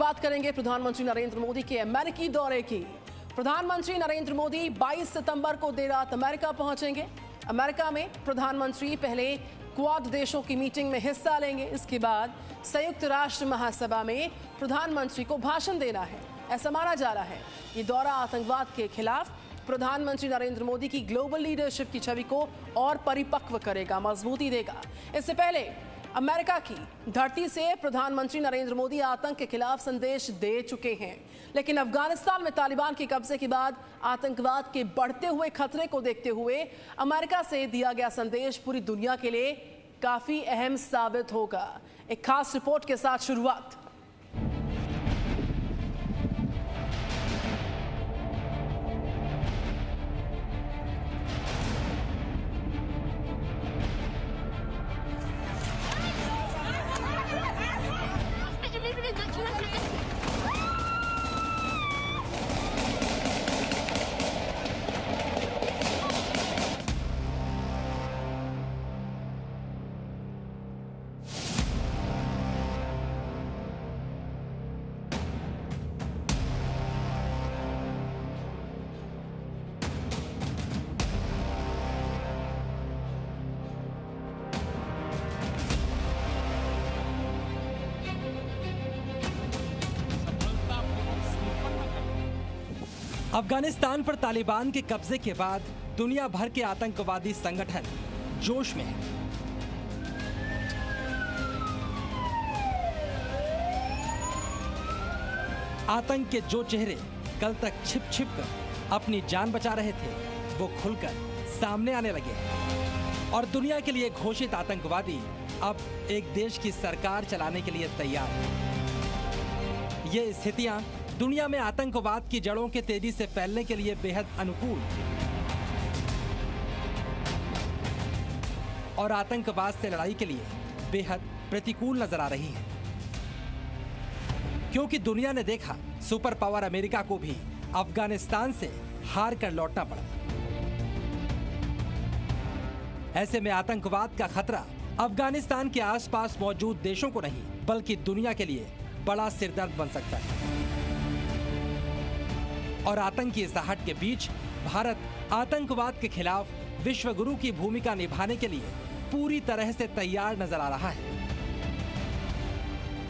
बात करेंगे प्रधानमंत्री नरेंद्र मोदी के अमेरिकी दौरे की। प्रधानमंत्री नरेंद्र मोदी 22 सितंबर को देर रात अमेरिका पहुंचेंगे। अमेरिका में प्रधानमंत्री पहले क्वाड देशों की मीटिंग में हिस्सा लेंगे। इसके बाद संयुक्त राष्ट्र महासभा में प्रधानमंत्री को भाषण देना है। ऐसा माना जा रहा है ये दौरा आतंकवाद के खिलाफ प्रधानमंत्री नरेंद्र मोदी की ग्लोबल लीडरशिप की छवि को और परिपक्व करेगा, मजबूती देगा। इससे पहले अमेरिका की धरती से प्रधानमंत्री नरेंद्र मोदी आतंक के खिलाफ संदेश दे चुके हैं, लेकिन अफगानिस्तान में तालिबान के कब्जे के बाद आतंकवाद के बढ़ते हुए खतरे को देखते हुए अमेरिका से दिया गया संदेश पूरी दुनिया के लिए काफी अहम साबित होगा। एक खास रिपोर्ट के साथ शुरुआत। अफगानिस्तान पर तालिबान के कब्जे के बाद दुनिया भर के आतंकवादी संगठन जोश में हैं। आतंक के जो चेहरे कल तक छिप छिप कर अपनी जान बचा रहे थे, वो खुलकर सामने आने लगे और दुनिया के लिए घोषित आतंकवादी अब एक देश की सरकार चलाने के लिए तैयार हैं। ये स्थितियां दुनिया में आतंकवाद की जड़ों के तेजी से फैलने के लिए बेहद अनुकूल और आतंकवाद से लड़ाई के लिए बेहद प्रतिकूल नजर आ रही है, क्योंकि दुनिया ने देखा सुपर पावर अमेरिका को भी अफगानिस्तान से हार कर लौटना पड़ा। ऐसे में आतंकवाद का खतरा अफगानिस्तान के आसपास मौजूद देशों को नहीं बल्कि दुनिया के लिए बड़ा सिरदर्द बन सकता है। और आतंकी इसहाट के बीच भारत आतंकवाद के खिलाफ विश्वगुरु की भूमिका निभाने के लिए पूरी तरह से तैयार नजर आ रहा है।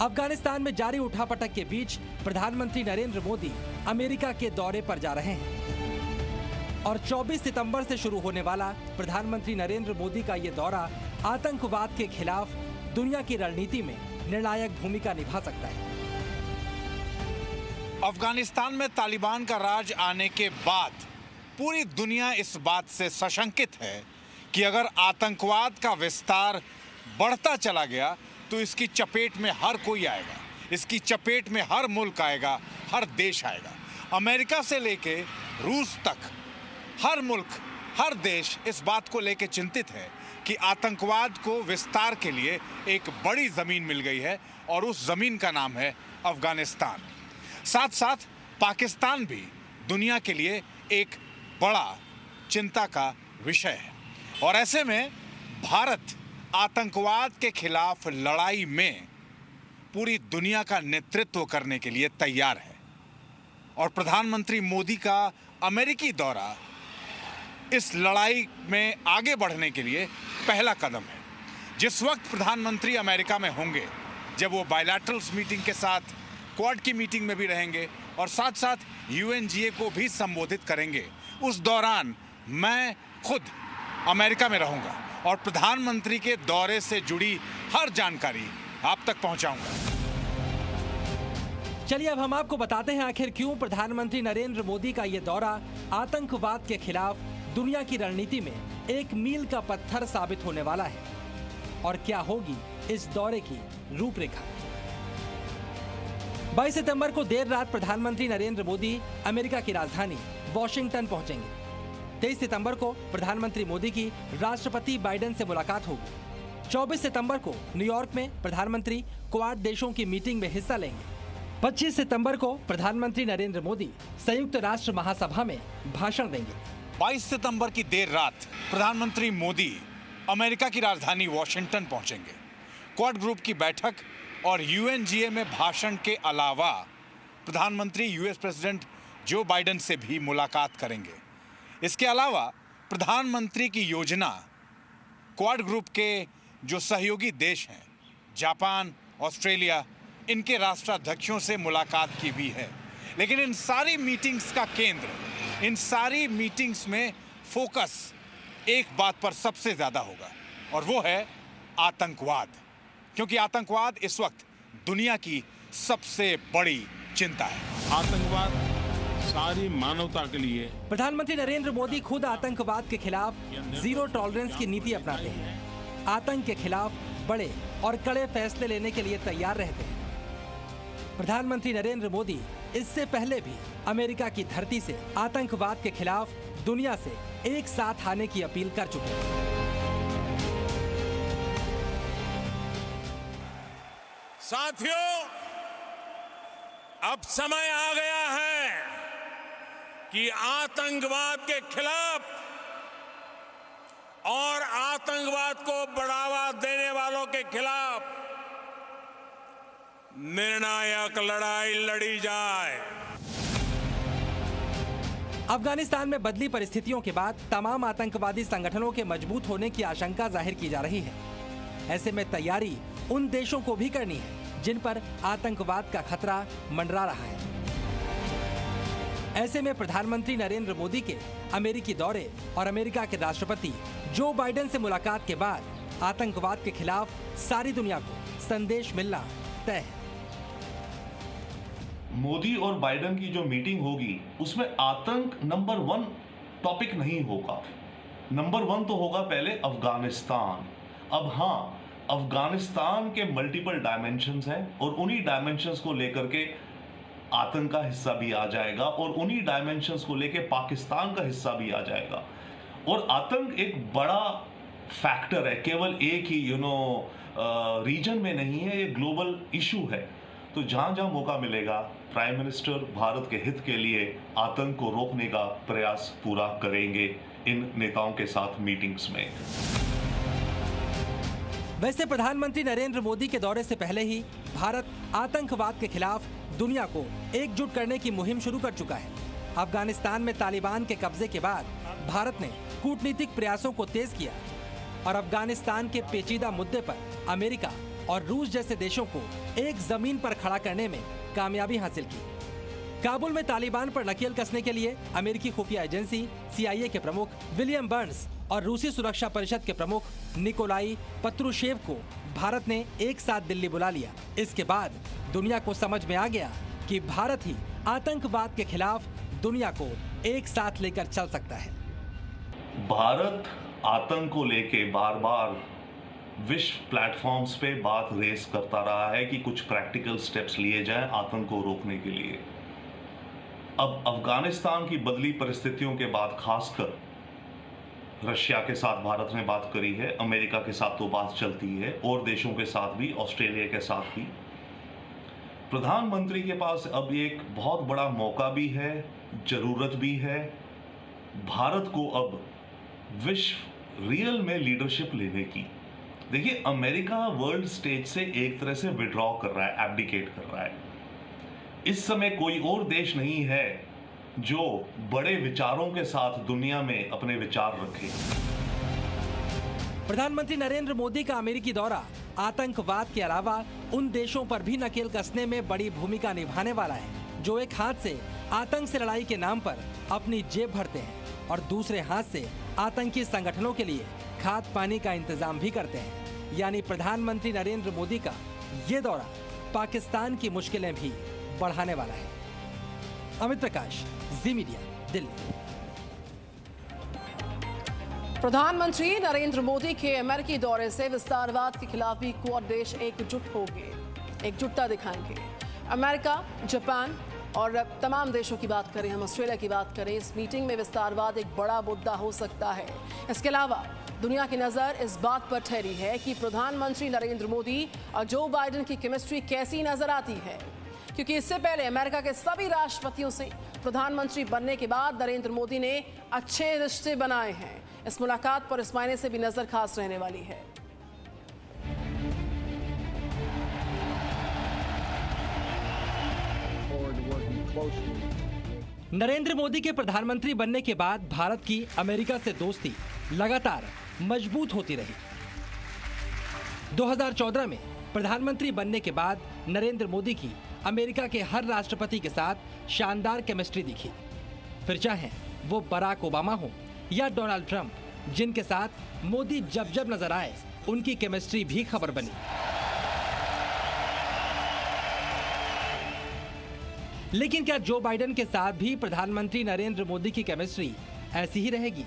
अफगानिस्तान में जारी उठापटक के बीच प्रधानमंत्री नरेंद्र मोदी अमेरिका के दौरे पर जा रहे हैं और 24 सितंबर से शुरू होने वाला प्रधानमंत्री नरेंद्र मोदी का ये दौरा आतंकवाद के खिलाफ दुनिया की रणनीति में निर्णायक भूमिका निभा सकता है। अफगानिस्तान में तालिबान का राज आने के बाद पूरी दुनिया इस बात से सशंकित है कि अगर आतंकवाद का विस्तार बढ़ता चला गया तो इसकी चपेट में हर कोई आएगा, इसकी चपेट में हर मुल्क आएगा, हर देश आएगा। अमेरिका से लेके रूस तक हर मुल्क, हर देश इस बात को लेके चिंतित है कि आतंकवाद को विस्तार के लिए एक बड़ी जमीन मिल गई है और उस जमीन का नाम है अफगानिस्तान। साथ साथ पाकिस्तान भी दुनिया के लिए एक बड़ा चिंता का विषय है और ऐसे में भारत आतंकवाद के खिलाफ लड़ाई में पूरी दुनिया का नेतृत्व करने के लिए तैयार है और प्रधानमंत्री मोदी का अमेरिकी दौरा इस लड़ाई में आगे बढ़ने के लिए पहला कदम है। जिस वक्त प्रधानमंत्री अमेरिका में होंगे, जब वो बायलैटरल्स मीटिंग के साथ क्वाड की मीटिंग में भी रहेंगे और साथ साथ UNGA को भी संबोधित करेंगे, उस दौरान मैं खुद अमेरिका में रहूंगा और प्रधानमंत्री के दौरे से जुड़ी हर जानकारी आप तक पहुंचाऊंगा। चलिए अब हम आपको बताते हैं आखिर क्यों प्रधानमंत्री नरेंद्र मोदी का ये दौरा आतंकवाद के खिलाफ दुनिया की रणनीति में एक मील का पत्थर साबित होने वाला है और क्या होगी इस दौरे की रूपरेखा। 22 सितंबर को देर रात प्रधानमंत्री नरेंद्र मोदी अमेरिका की राजधानी वॉशिंगटन पहुंचेंगे। 23 सितंबर को प्रधानमंत्री मोदी की राष्ट्रपति बाइडेन से मुलाकात होगी। 24 सितंबर को न्यूयॉर्क में प्रधानमंत्री क्वाड देशों की मीटिंग में हिस्सा लेंगे। 25 सितंबर को प्रधानमंत्री नरेंद्र मोदी संयुक्त राष्ट्र महासभा में भाषण देंगे। 22 सितंबर की देर रात प्रधानमंत्री मोदी अमेरिका की राजधानी वॉशिंगटन पहुंचेंगे। क्वाड ग्रुप की बैठक और यूएनजीए में भाषण के अलावा प्रधानमंत्री यूएस प्रेसिडेंट जो बाइडेन से भी मुलाकात करेंगे। इसके अलावा प्रधानमंत्री की योजना क्वाड ग्रुप के जो सहयोगी देश हैं, जापान, ऑस्ट्रेलिया, इनके राष्ट्राध्यक्षों से मुलाकात की भी है। लेकिन इन सारी मीटिंग्स का केंद्र, इन सारी मीटिंग्स में फोकस एक बात पर सबसे ज़्यादा होगा और वो है आतंकवाद, क्योंकि आतंकवाद इस वक्त दुनिया की सबसे बड़ी चिंता है। आतंकवाद सारी मानवता के लिए। प्रधानमंत्री नरेंद्र मोदी खुद आतंकवाद के खिलाफ जीरो टॉलरेंस की नीति अपनाते हैं। आतंक के खिलाफ बड़े और कड़े फैसले लेने के लिए तैयार रहते हैं। प्रधानमंत्री नरेंद्र मोदी इससे पहले भी अमेरिका की धरती से आतंकवाद के खिलाफ दुनिया से एक साथ आने की अपील कर चुके हैं। साथियों, अब समय आ गया है कि आतंकवाद के खिलाफ और आतंकवाद को बढ़ावा देने वालों के खिलाफ निर्णायक लड़ाई लड़ी जाए। अफगानिस्तान में बदली परिस्थितियों के बाद तमाम आतंकवादी संगठनों के मजबूत होने की आशंका जाहिर की जा रही है। ऐसे में तैयारी उन देशों को भी करनी है जिन पर आतंकवाद का खतरा मंडरा रहा है। ऐसे में प्रधानमंत्री नरेंद्र मोदी के अमेरिकी दौरे और अमेरिका के राष्ट्रपति जो बाइडेन से मुलाकात के बाद आतंकवाद के खिलाफ सारी दुनिया को संदेश मिलना तय है। मोदी और बाइडेन की जो मीटिंग होगी उसमें आतंक नंबर 1 टॉपिक नहीं होगा। नंबर 1 तो होगा पहले अफगानिस्तान। अब हाँ, अफगानिस्तान के मल्टीपल डायमेंशंस हैं और उन्हीं डायमेंशंस को लेकर के आतंक का हिस्सा भी आ जाएगा और उन्हीं डायमेंशंस को लेकर पाकिस्तान का हिस्सा भी आ जाएगा। और आतंक एक बड़ा फैक्टर है, केवल एक ही रीजन में नहीं है, ये ग्लोबल इशू है। तो जहां जहां मौका मिलेगा प्राइम मिनिस्टर भारत के हित के लिए आतंक को रोकने का प्रयास पूरा करेंगे इन नेताओं के साथ मीटिंग्स में। वैसे प्रधानमंत्री नरेंद्र मोदी के दौरे से पहले ही भारत आतंकवाद के खिलाफ दुनिया को एकजुट करने की मुहिम शुरू कर चुका है। अफगानिस्तान में तालिबान के कब्जे के बाद भारत ने कूटनीतिक प्रयासों को तेज किया और अफगानिस्तान के पेचीदा मुद्दे पर अमेरिका और रूस जैसे देशों को एक जमीन पर खड़ा करने में कामयाबी हासिल की। काबुल में तालिबान पर नकेल कसने के लिए अमेरिकी खुफिया एजेंसी CIA के प्रमुख विलियम बर्न्स और रूसी सुरक्षा परिषद के प्रमुख निकोलाई पत्रुशेव को भारत ने एक साथ दिल्ली बुला लिया। इसके बाद दुनिया को समझ में आ गया कि भारत ही आतंकवाद के खिलाफ दुनिया को एक साथ लेकर चल सकता है। भारत आतंक को लेके बार बार विश्व प्लेटफॉर्म्स पे बात रेस करता रहा है कि कुछ प्रैक्टिकल स्टेप्स लिए जाएं आतंक को रोकने के लिए। अब अफगानिस्तान की बदली परिस्थितियों के बाद खासकर रशिया के साथ भारत ने बात करी है, अमेरिका के साथ तो बात चलती है और देशों के साथ भी, ऑस्ट्रेलिया के साथ भी। प्रधानमंत्री के पास अब एक बहुत बड़ा मौका भी है, जरूरत भी है भारत को अब विश्व रियल में लीडरशिप लेने की। देखिए, अमेरिका वर्ल्ड स्टेज से एक तरह से विड्रॉ कर रहा है, एब्डिकेट कर रहा है। इस समय कोई और देश नहीं है जो बड़े विचारों के साथ दुनिया में अपने विचार रखे। प्रधानमंत्री नरेंद्र मोदी का अमेरिकी दौरा आतंकवाद के अलावा उन देशों पर भी नकेल कसने में बड़ी भूमिका निभाने वाला है जो एक हाथ से आतंक से लड़ाई के नाम पर अपनी जेब भरते हैं और दूसरे हाथ से आतंकी संगठनों के लिए खाद पानी का इंतजाम भी करते हैं। यानी प्रधानमंत्री नरेंद्र मोदी का ये दौरा पाकिस्तान की मुश्किलें भी बढ़ाने वाला है। अमित प्रकाश, जी मीडिया, दिल्ली। प्रधानमंत्री नरेंद्र मोदी के अमेरिकी दौरे से विस्तारवाद के खिलाफ भी क्वाड देश एकजुट होंगे, एकजुटता दिखाएंगे। अमेरिका, जापान और तमाम देशों की बात करें, हम ऑस्ट्रेलिया की बात करें, इस मीटिंग में विस्तारवाद एक बड़ा मुद्दा हो सकता है। इसके अलावा दुनिया की नजर इस बात पर ठहरी है कि प्रधानमंत्री नरेंद्र मोदी और जो बाइडेन की केमिस्ट्री कैसी नजर आती है, क्योंकि इससे पहले अमेरिका के सभी राष्ट्रपतियों से प्रधानमंत्री बनने के बाद नरेंद्र मोदी ने अच्छे रिश्ते बनाए हैं। इस मुलाकात पर इस मायने से भी नजर खास रहने वाली है। नरेंद्र मोदी के प्रधानमंत्री बनने के बाद भारत की अमेरिका से दोस्ती लगातार मजबूत होती रही। 2014 में प्रधानमंत्री बनने के बाद नरेंद्र मोदी की अमेरिका के हर राष्ट्रपति के साथ शानदार केमिस्ट्री दिखी। फिर चाहे वो बराक ओबामा हो या डोनाल्ड ट्रंप, जिनके साथ मोदी जब जब नजर आए उनकी केमिस्ट्री भी खबर बनी। लेकिन क्या जो बाइडेन के साथ भी प्रधानमंत्री नरेंद्र मोदी की केमिस्ट्री ऐसी ही रहेगी?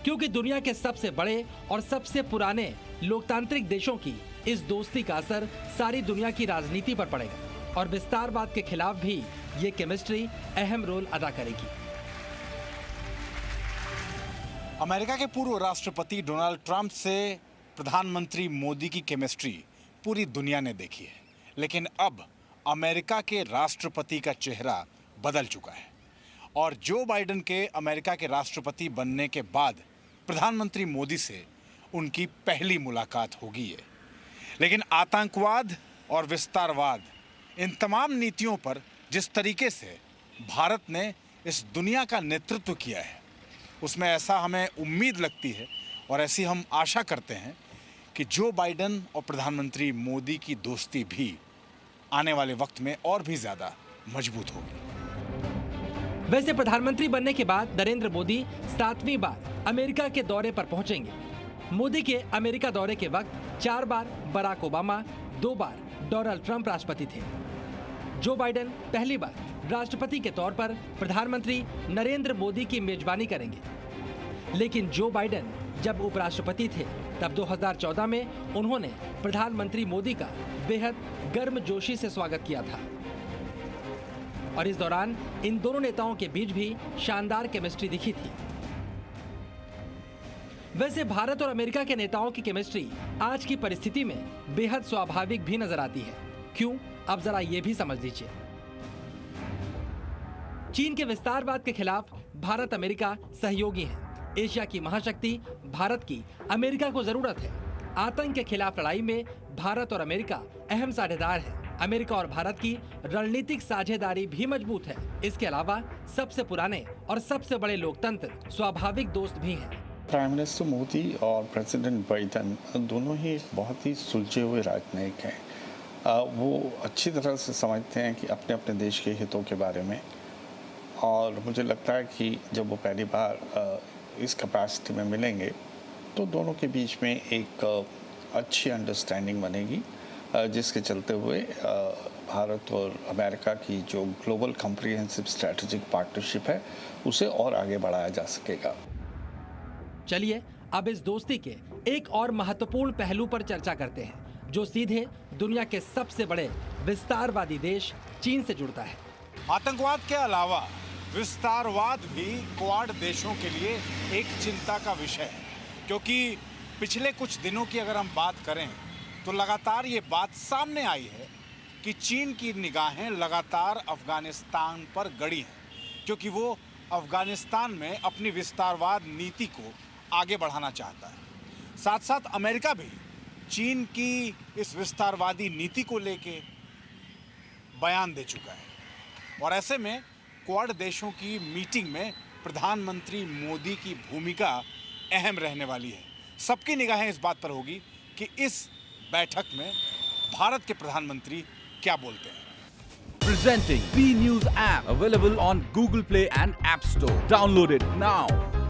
क्योंकि दुनिया के सबसे बड़े और सबसे पुराने लोकतांत्रिक देशों की इस दोस्ती का असर सारी दुनिया की राजनीति पर पड़ेगा और विस्तारवाद के खिलाफ भी ये केमिस्ट्री अहम रोल अदा करेगी। अमेरिका के पूर्व राष्ट्रपति डोनाल्ड ट्रंप से प्रधानमंत्री मोदी की केमिस्ट्री पूरी दुनिया ने देखी है, लेकिन अब अमेरिका के राष्ट्रपति का चेहरा बदल चुका है और जो बाइडेन के अमेरिका के राष्ट्रपति बनने के बाद प्रधानमंत्री मोदी से उनकी पहली मुलाकात होगी है। लेकिन आतंकवाद और विस्तारवाद, इन तमाम नीतियों पर जिस तरीके से भारत ने इस दुनिया का नेतृत्व किया है, उसमें ऐसा हमें उम्मीद लगती है और ऐसी हम आशा करते हैं कि जो बाइडेन और प्रधानमंत्री मोदी की दोस्ती भी आने वाले वक्त में और भी ज्यादा मजबूत होगी। वैसे प्रधानमंत्री बनने के बाद नरेंद्र मोदी 7वीं बार अमेरिका के दौरे पर पहुंचेंगे। मोदी के अमेरिका दौरे के वक्त 4 बार बराक ओबामा, 2 बार डोनाल्ड ट्रंप राष्ट्रपति थे। जो बाइडेन पहली बार राष्ट्रपति के तौर पर प्रधानमंत्री नरेंद्र मोदी की मेजबानी करेंगे। लेकिन जो बाइडेन जब उपराष्ट्रपति थे तब 2014 में उन्होंने प्रधानमंत्री मोदी का बेहद गर्मजोशी से स्वागत किया था और इस दौरान इन दोनों नेताओं के बीच भी शानदार केमिस्ट्री दिखी थी। वैसे भारत और अमेरिका के नेताओं की केमिस्ट्री आज की परिस्थिति में बेहद स्वाभाविक भी नजर आती है। क्यों? अब जरा ये भी समझ लीजिए। चीन के विस्तारवाद के खिलाफ भारत अमेरिका सहयोगी हैं। एशिया की महाशक्ति भारत की अमेरिका को जरूरत है। आतंक के खिलाफ लड़ाई में भारत और अमेरिका अहम साझेदार हैं। अमेरिका और भारत की रणनीतिक साझेदारी भी मजबूत है। इसके अलावा सबसे पुराने और सबसे बड़े लोकतंत्र स्वाभाविक दोस्त भी हैं। प्राइम मिनिस्टर मोदी और प्रेसिडेंट बाइडेन दोनों ही बहुत ही सुलझे हुए राजनयिक हैं। वो अच्छी तरह से समझते हैं कि अपने अपने देश के हितों के बारे में, और मुझे लगता है कि जब वो पहली बार इस कैपेसिटी में मिलेंगे तो दोनों के बीच में एक अच्छी अंडरस्टैंडिंग बनेगी, जिसके चलते हुए भारत और अमेरिका की जो ग्लोबल कॉम्प्रिहेंसिव स्ट्रैटेजिक पार्टनरशिप है उसे और आगे बढ़ाया जा सकेगा। चलिए अब इस दोस्ती के एक और महत्वपूर्ण पहलू पर चर्चा करते हैं, जो सीधे दुनिया के सबसे बड़े विस्तारवादी देश चीन से जुड़ता है। आतंकवाद के अलावा विस्तारवाद भी क्वाड देशों के लिए एक चिंता का विषय है, क्योंकि पिछले कुछ दिनों की अगर हम बात करें तो लगातार ये बात सामने आई है कि चीन की निगाहें लगातार अफगानिस्तान पर गड़ी हैं, क्योंकि वो अफगानिस्तान में अपनी विस्तारवाद नीति को आगे बढ़ाना चाहता है। साथ साथ अमेरिका भी चीन की इस विस्तारवादी नीति को लेके बयान दे चुका है और ऐसे में क्वाड देशों की मीटिंग में प्रधानमंत्री मोदी की भूमिका अहम रहने वाली है। सबकी निगाहें इस बात पर होगी कि इस बैठक में भारत के प्रधानमंत्री क्या बोलते हैं। Presenting B News app available on Google Play and App Store. Download it now.